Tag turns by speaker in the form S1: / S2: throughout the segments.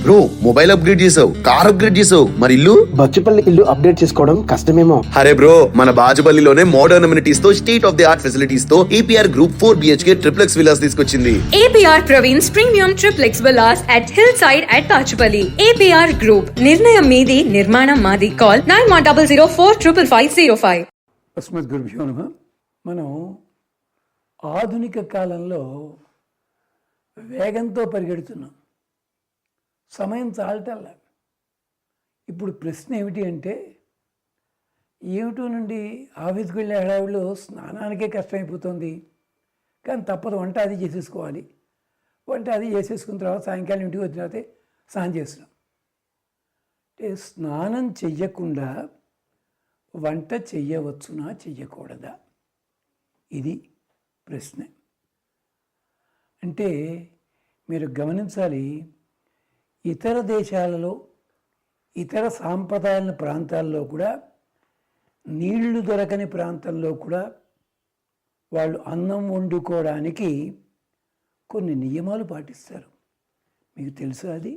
S1: Bro mobile upgrade చేసావు, car upgrade చేసావు, మరి ఇల్లు?
S2: బచ్చుపల్లి ఇల్లు అప్డేట్ చేసుకోవడం కష్టమేమో.
S1: అరే బ్రో, మన బాజుపల్లిలోనే మోడర్న్ అమ్యూనిటీస్ తో, state of the art facilities తో APR Group 4 BHK triplex villas తీసుకొచ్చింది.
S3: APR Praveen's Premium Triplex Villas at Hillside at Bachupalli. APR Group, నిర్ణయం మీది, నిర్మాణం మాది. కాల్ 9100455505.
S4: అస్మద్ గురుభ్యో నమః. మనం ఆధునిక కాలంలో వేగంతో పరిగెడుతున్నాం, సమయం చాలటల్లా. ఇప్పుడు ప్రశ్న ఏమిటి అంటే, ఏమిటో నుండి ఆఫీస్కి వెళ్ళే హడావిడిలో స్నానానికే కష్టమైపోతుంది, కానీ తప్పదు, వంట అది చేసేసుకోవాలి. వంట అది చేసేసుకున్న తర్వాత సాయంకాలం ఇంటికి వచ్చిన తర్వాత స్నానం చేస్తున్నాం. అంటే స్నానం చెయ్యకుండా వంట చెయ్యవచ్చునా చెయ్యకూడదా, ఇది ప్రశ్న. అంటే మీరు గమనించాలి, ఇతర దేశాలలో, ఇతర సాంప్రదాయాల ప్రాంతాల్లో కూడా, నీళ్లు దొరకని ప్రాంతంలో కూడా వాళ్ళు అన్నం వండుకోవడానికి కొన్ని నియమాలు పాటిస్తారు. మీకు తెలుసు అది?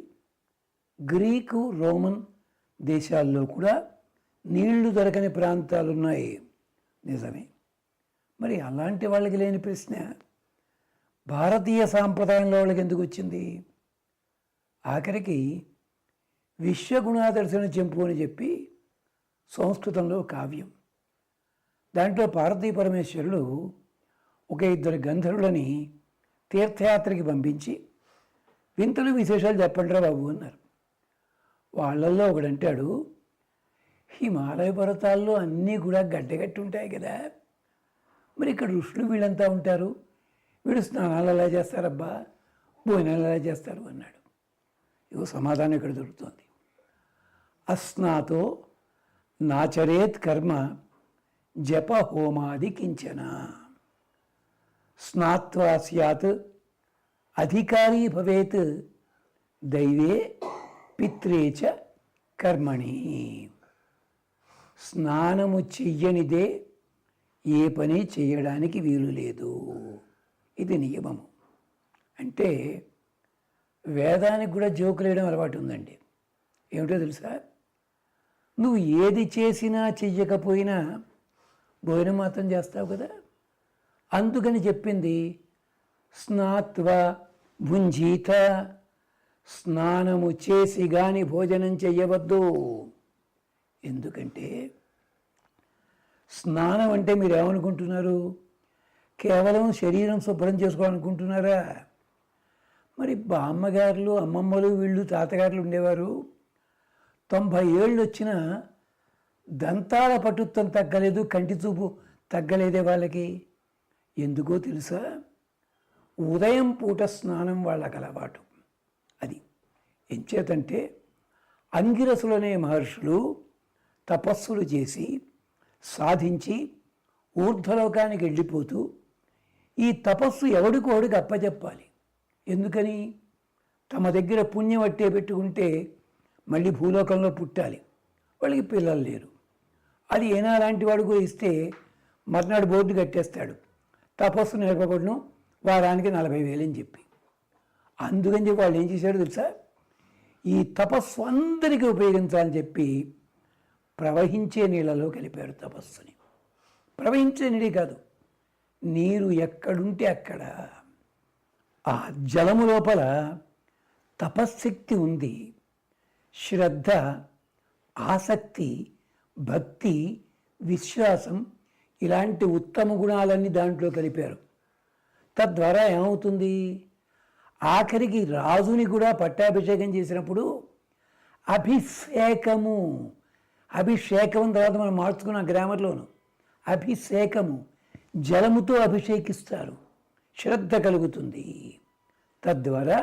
S4: గ్రీకు, రోమన్ దేశాల్లో కూడా నీళ్లు దొరకని ప్రాంతాలు ఉన్నాయి, నిజమే. మరి అలాంటి వాళ్ళకి లేని ప్రశ్న భారతీయ సాంప్రదాయంలో వాళ్ళకి ఎందుకు వచ్చింది? ఆఖరికి విశ్వగుణాదర్శన చెంపు అని చెప్పి సంస్కృతంలో కావ్యం, దాంట్లో పార్వతీ పరమేశ్వరులు ఒక ఇద్దరు గంధర్వులని తీర్థయాత్రకి పంపించి, వింతలు విశేషాలు చెప్పండిరా బాబు అన్నారు. వాళ్ళల్లో ఒకడంటాడు, హిమాలయ పర్వతాల్లో అన్నీ కూడా గడ్డగట్టి ఉంటాయి కదా, మరి ఇక్కడ ఋషులు వీళ్ళంతా ఉంటారు, వీడు స్నానాలు ఎలా చేస్తారబ్బా, భోజనాలు ఎలా చేస్తారు అన్నాడు. ఇగో సమాధానం ఇక్కడ దొరుకుతుంది. అస్నాతో నాచరేత్ కర్మ జప హోమాది కించన, స్నాత్వా స్యాత్ అధికారీ భవేత్ దైవే పిత్రేచ కర్మణి. స్నానము చెయ్యనిదే ఏ పని చేయడానికి వీలు లేదు, ఇది నియమము. అంటే వేదానికి కూడా జోకులు వేయడం అలవాటు ఉందండి. ఏమిటో తెలుసా? నువ్వు ఏది చేసినా చెయ్యకపోయినా భోజనం మాత్రం చేస్తావు కదా, అందుకని చెప్పింది స్నాత్వ భుంజీత, స్నానము చేసి కానీ భోజనం చెయ్యవద్దు. ఎందుకంటే స్నానం అంటే మీరు ఏమనుకుంటున్నారు? కేవలం శరీరం శుభ్రం చేసుకోవాలనుకుంటున్నారా? మరి బామ్మగారులు, అమ్మమ్మలు, వీళ్ళు తాతగారులు ఉండేవారు, 90 ఏళ్ళు వచ్చినా దంతాల పటుత్వం తగ్గలేదు, కంటి చూపు తగ్గలేదే వాళ్ళకి. ఎందుకో తెలుసా? ఉదయం పూట స్నానం వాళ్ళకి అలవాటు. అది ఎంచేతంటే అంగిరసులనే మహర్షులు తపస్సులు చేసి సాధించి ఊర్ధ్వలోకానికి వెళ్ళిపోతూ ఈ తపస్సు ఎవడికోడికి అప్పచెప్పాలి. ఎందుకని? తమ దగ్గర పుణ్యం అట్టే పెట్టుకుంటే మళ్ళీ భూలోకంలో పుట్టాలి, వాళ్ళకి పిల్లలు లేరు. అది ఏనా లాంటి వాడికి ఇస్తే మర్నాడు బోర్డు కట్టేస్తాడు, తపస్సు నేర్పబడును వారానికి 40,000 అని చెప్పి. అందుకని చెప్పి వాళ్ళు ఏం చేశాడు తెలుసా? ఈ తపస్సు అందరికీ ఉపయోగించాలని చెప్పి ప్రవహించే నీళ్ళలో కలిపారు తపస్సుని. ప్రవహించే నీడి కాదు, నీరు ఎక్కడుంటే అక్కడ ఆ జలము లోపల తపశ్శక్తి ఉంది. శ్రద్ధ, ఆసక్తి, భక్తి, విశ్వాసం, ఇలాంటి ఉత్తమ గుణాలన్నీ దాంట్లో కలిపారు. తద్వారా ఏమవుతుంది? ఆఖరికి రాజుని కూడా పట్టాభిషేకం చేసినప్పుడు అభిషేకము, అభిషేకం తర్వాత మనం మార్చుకున్న గ్రామర్లోను, అభిషేకము, జలముతో అభిషేకిస్తారు, శ్రద్ధ కలుగుతుంది. తద్వారా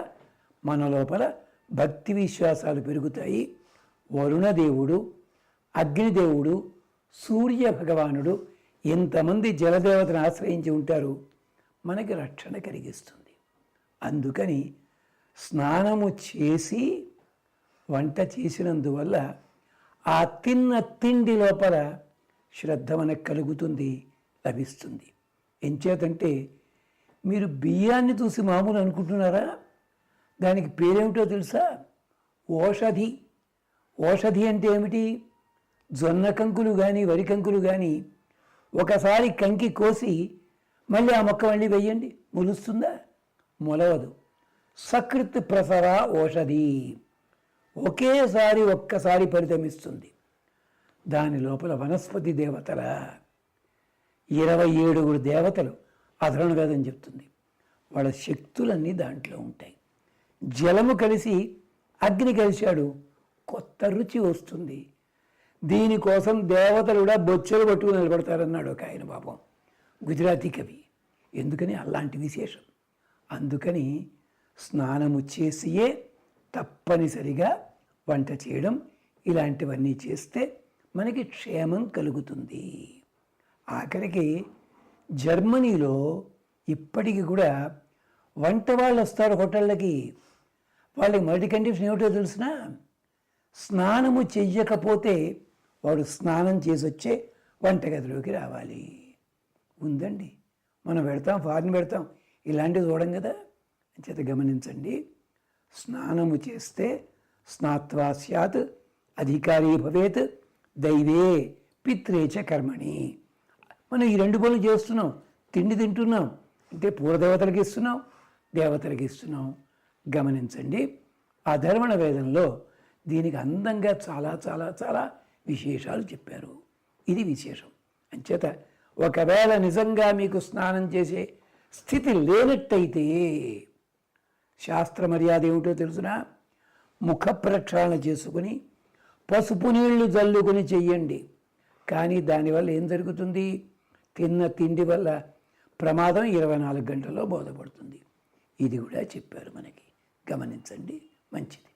S4: మన లోపల భక్తి విశ్వాసాలు పెరుగుతాయి. వరుణదేవుడు, అగ్నిదేవుడు, సూర్య భగవానుడు, ఎంతమంది జలదేవతను ఆశ్రయించి ఉంటారు, మనకి రక్షణ కలిగిస్తుంది. అందుకని స్నానము చేసి వంట చేసినందువల్ల ఆ తిన్న తిండి లోపల శ్రద్ధ మనకు కలుగుతుంది, లభిస్తుంది. ఎంచేతంటే మీరు బియ్యాన్ని చూసి మామూలు అనుకుంటున్నారా? దానికి పేరేమిటో తెలుసా? ఓషధి అంటే ఏమిటి? జొన్న కంకులు కానీ వరి కంకులు కానీ ఒకసారి కంకి కోసి మళ్ళీ ఆ మొక్క మళ్ళీ వెయ్యండి, మొలుస్తుందా? మొలవదు. సకృత్ ప్రసర ఓషధి, ఒక్కసారి ఫలితమిస్తుంది. దాని లోపల వనస్పతి దేవతల 27 దేవతలు అధర్వణ వేదం చెప్తుంది. వాళ్ళ శక్తులన్నీ దాంట్లో ఉంటాయి. జలము కలిసి అగ్ని కలిశాడు, కొత్త రుచి వస్తుంది. దీనికోసం దేవతలు కూడా బొచ్చెలు పట్టుకుని నిలబడతారన్నాడు ఒక ఆయన, పాపం గుజరాతీ కవి. ఎందుకని? అలాంటి విశేషం. అందుకని స్నానము చేసియే తప్పనిసరిగా వంట చేయడం, ఇలాంటివన్నీ చేస్తే మనకి క్షేమం కలుగుతుంది. ఆఖరికి జర్మనీలో ఇప్పటికి కూడా వంట వాళ్ళు వస్తారు హోటళ్ళకి. వాళ్ళకి మొదటి కండిషన్ ఏమిటో తెలిసిన? స్నానము చెయ్యకపోతే వాడు స్నానం చేసి వచ్చే వంటగదిలోకి రావాలి. ఉందండి, మనం పెడతాం, ఫారిన్ పెడతాం, ఇలాంటివి చూడం కదా. చేత గమనించండి, స్నానము చేస్తే స్నాత్వా స్యాత్ అధికారీ భవేత్ దైవే పిత్రేచ కర్మణి. మనం ఈ 2 పనులు చేస్తున్నాం. తిండి తింటున్నాం అంటే పూర్వదేవతలకి ఇస్తున్నాం, దేవతలకి ఇస్తున్నాం. గమనించండి, అధర్వణ వేదంలో దీనికి అందంగా చాలా చాలా చాలా విశేషాలు చెప్పారు. ఇది విశేషం. అంచేత ఒకవేళ నిజంగా మీకు స్నానం చేసే స్థితి లేనట్టయితే శాస్త్ర మర్యాద ఏమిటో తెలుసునా? ముఖ ప్రక్షాళన చేసుకుని పసుపు నీళ్లు జల్లుకొని చెయ్యండి. కానీ దానివల్ల ఏం జరుగుతుంది? తిన్న తిండి వల్ల ప్రమాదం 24 గంటల్లో బోధపడుతుంది. ఇది కూడా చెప్పారు మనకి. గమనించండి, మంచిది.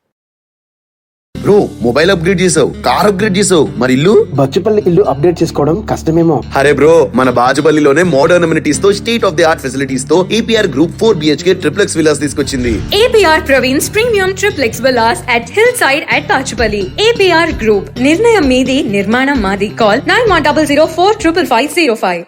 S1: బ్రో, మొబైల్ అప్గ్రేడ్ చేసావు, కార్ అప్గ్రేడ్ చేసావు, మరి ఇల్లు?
S2: బచ్చుపల్లి ఇల్లు అప్డేట్ చేసుకోవడం కష్టమేమో.
S1: అరే బ్రో, మన బాజుపల్లిలోనే మోడర్న్ అమ్యూనిటీస్ తో state of the art facilities తో APR group 4 BHK triplex villas తీసుకొచ్చింది.
S3: APR Praveen's Premium Triplex Villas at Hillside at Pachupalli. APR Group. నిర్ణయం మీది, నిర్మాణం మాది. Call 9100 45505.